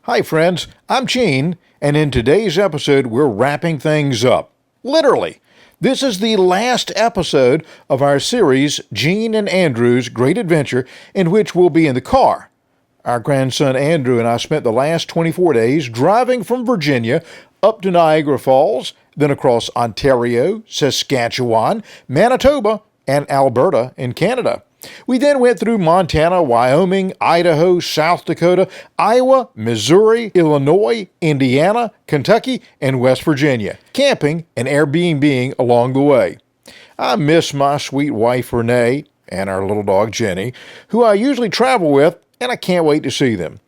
Hi friends, I'm Gene, and in today's episode we're wrapping things up. Literally. This is the last episode of our series, Gene and Andrew's Great Adventure, in which we'll be in the car. Our grandson Andrew and I spent the last 24 days driving from Virginia up to Niagara Falls, then across Ontario, Saskatchewan, Manitoba, and Alberta in Canada. We then went through Montana, Wyoming, Idaho, South Dakota, Iowa, Missouri, Illinois, Indiana, Kentucky, and West Virginia, camping and Airbnb-ing along the way. I miss my sweet wife Renee and our little dog Jenny, who I usually travel with, and I can't wait to see them.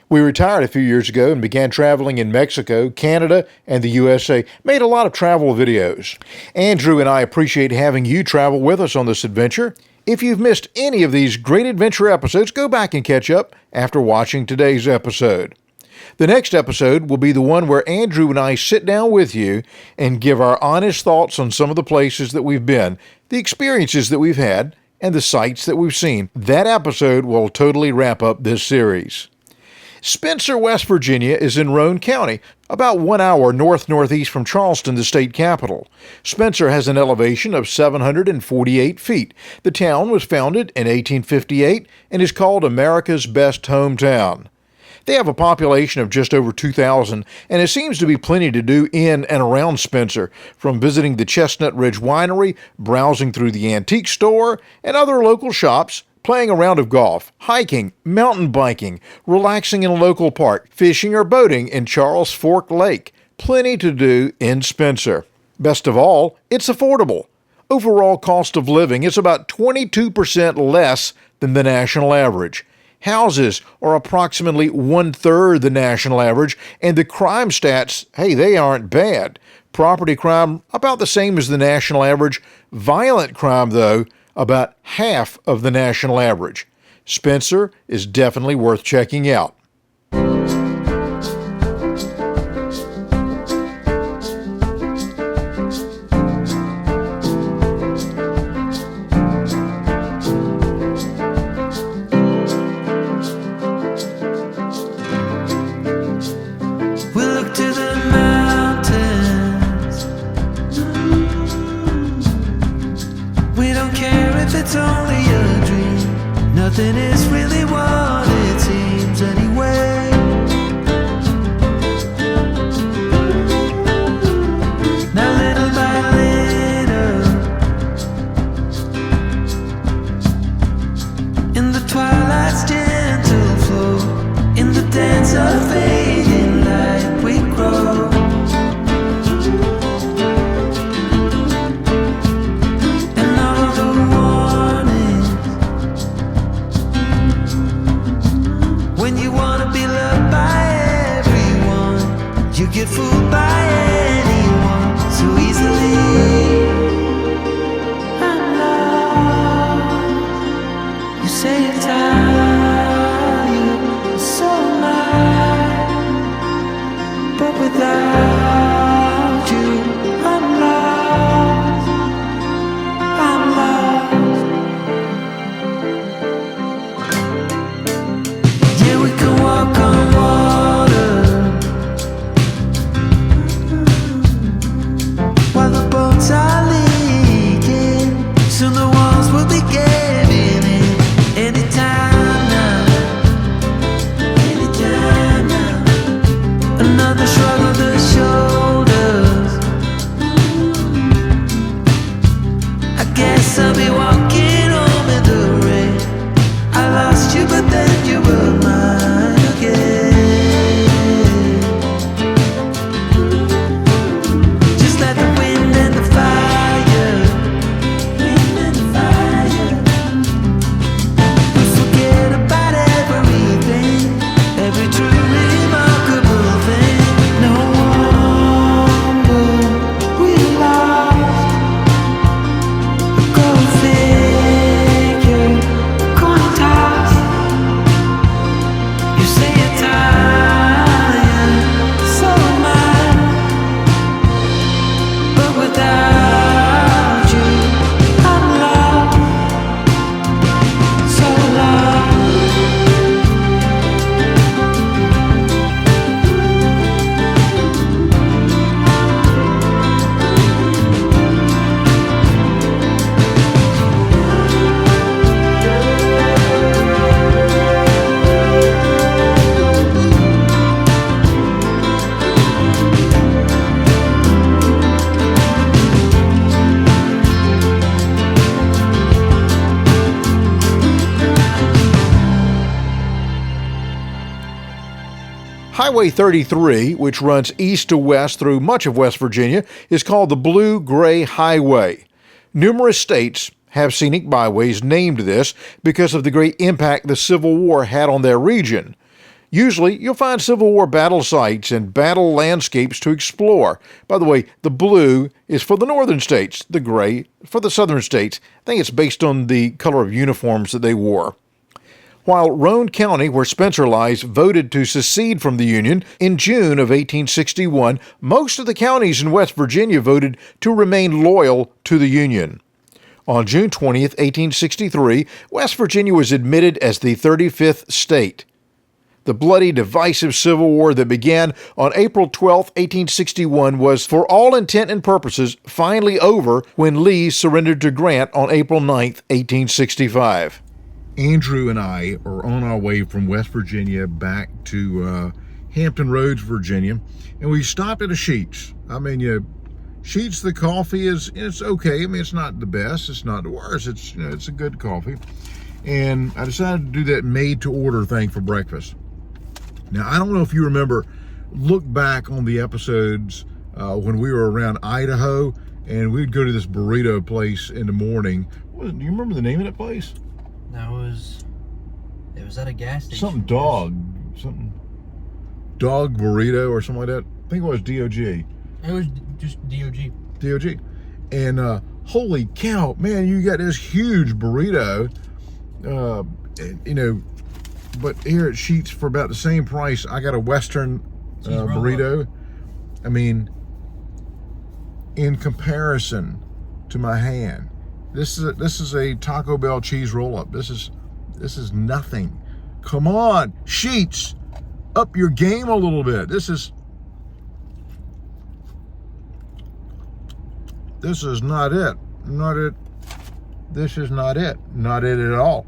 We retired a few years ago and began traveling in Mexico, Canada, and the USA. Made a lot of travel videos. Andrew and I appreciate having you travel with us on this adventure. If you've missed any of these Great Adventure episodes, go back and catch up after watching today's episode. The next episode will be the one where Andrew and I sit down with you and give our honest thoughts on some of the places that we've been, the experiences that we've had, and the sights that we've seen. That episode will totally wrap up this series. Spencer, West Virginia is in Roane County, about 1 hour north-northeast from Charleston, the state capital. Spencer has an elevation of 748 feet. The town was founded in 1858 and is called America's Best Hometown. They have a population of just over 2,000, and it seems to be plenty to do in and around Spencer, from visiting the Chestnut Ridge Winery, browsing through the antique store, and other local shops, playing a round of golf, hiking, mountain biking, relaxing in a local park, fishing or boating in Charles Fork Lake. Plenty to do in Spencer. Best of all, it's affordable. Overall cost of living is about 22% less than the national average. Houses are approximately 1/3 the national average, and the crime stats, they aren't bad. Property crime, about the same as the national average. Violent crime, though, about half of the national average. Spencer is definitely worth checking out. It's only a dream. Nothing is really what it seems anyway. Now little by little, in the twilight's gentle flow, in the dance of fading light we grow. You get fooled by anyone so easily. I'm lost. You say you're tired, so am I. But without you, I'm lost. I'm lost. Yeah, we can walk on water. Are leaking, soon the walls will be giving in. Anytime now, another shrug of the shoulders. Highway 33, which runs east to west through much of West Virginia, is called the Blue-Gray Highway. Numerous states have scenic byways named this because of the great impact the Civil War had on their region. Usually, you'll find Civil War battle sites and battle landscapes to explore. By the way, the blue is for the northern states, the gray for the southern states. I think it's based on the color of uniforms that they wore. While Roane County, where Spencer lies, voted to secede from the Union in June of 1861, most of the counties in West Virginia voted to remain loyal to the Union. On June 20th, 1863, West Virginia was admitted as the 35th state. The bloody, divisive Civil War that began on April 12, 1861 was, for all intent and purposes, finally over when Lee surrendered to Grant on April 9, 1865. Andrew and I are on our way from West Virginia back to Hampton Roads, Virginia, and we stopped at a Sheetz. Sheetz, the coffee it's okay. It's not the best, it's not the worst. It's a good coffee. And I decided to do that made-to-order thing for breakfast. Now, I don't know if you remember, look back on the episodes when we were around Idaho, and we'd go to this burrito place in the morning. Do you remember the name of that place? It was at a gas station. Something dog burrito or something like that. I think it was DOG. It was just DOG. DOG. And holy cow, man, you got this huge burrito, but here at Sheetz for about the same price, I got a Western burrito. In comparison to my hand, this is a Taco Bell cheese roll-up. This is nothing. Come on, Sheetz, up your game a little bit. This is not it. Not it. This is not it. Not it at all.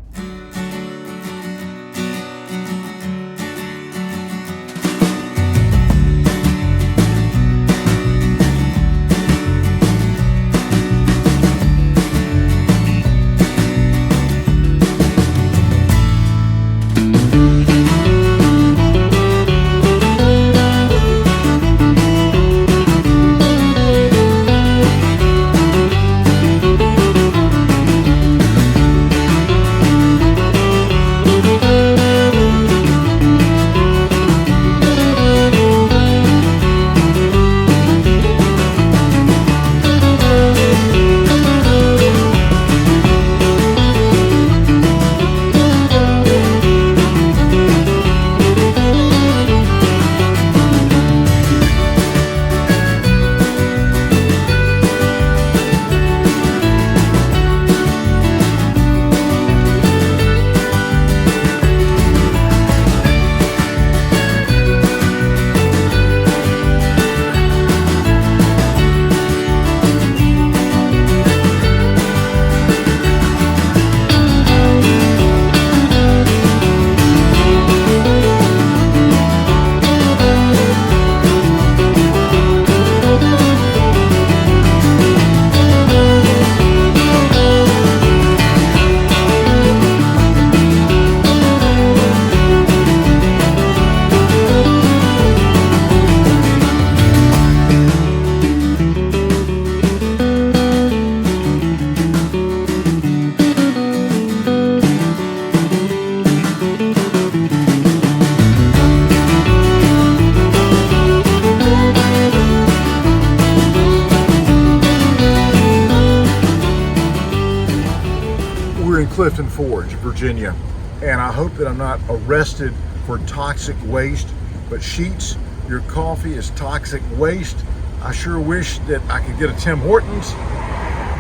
Clifton Forge, Virginia, and I hope that I'm not arrested for toxic waste, but Sheetz, your coffee is toxic waste. I sure wish that I could get a Tim Hortons,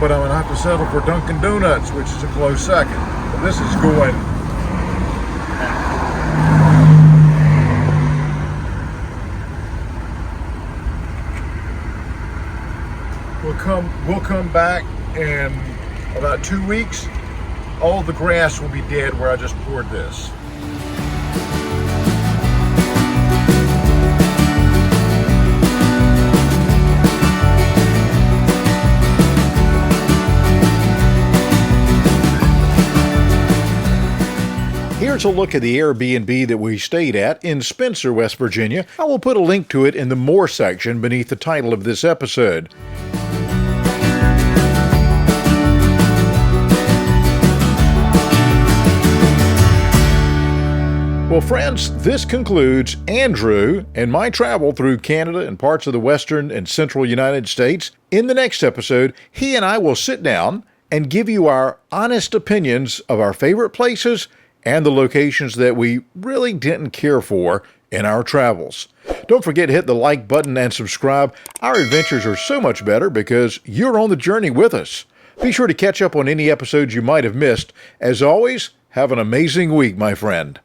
but I'm gonna have to settle for Dunkin' Donuts, which is a close second. But this is going. We'll come back in about 2 weeks. All the grass will be dead where I just poured this. Here Here's a look at the Airbnb that we stayed at in Spencer, West Virginia. I will put a link to it in the More section beneath the title of this episode. Well, friends, this concludes Andrew and my travel through Canada and parts of the western and central United States. In the next episode, he and I will sit down and give you our honest opinions of our favorite places and the locations that we really didn't care for in our travels. Don't forget to hit the like button and subscribe. Our adventures are so much better because you're on the journey with us. Be sure to catch up on any episodes you might have missed. As always, have an amazing week, my friend.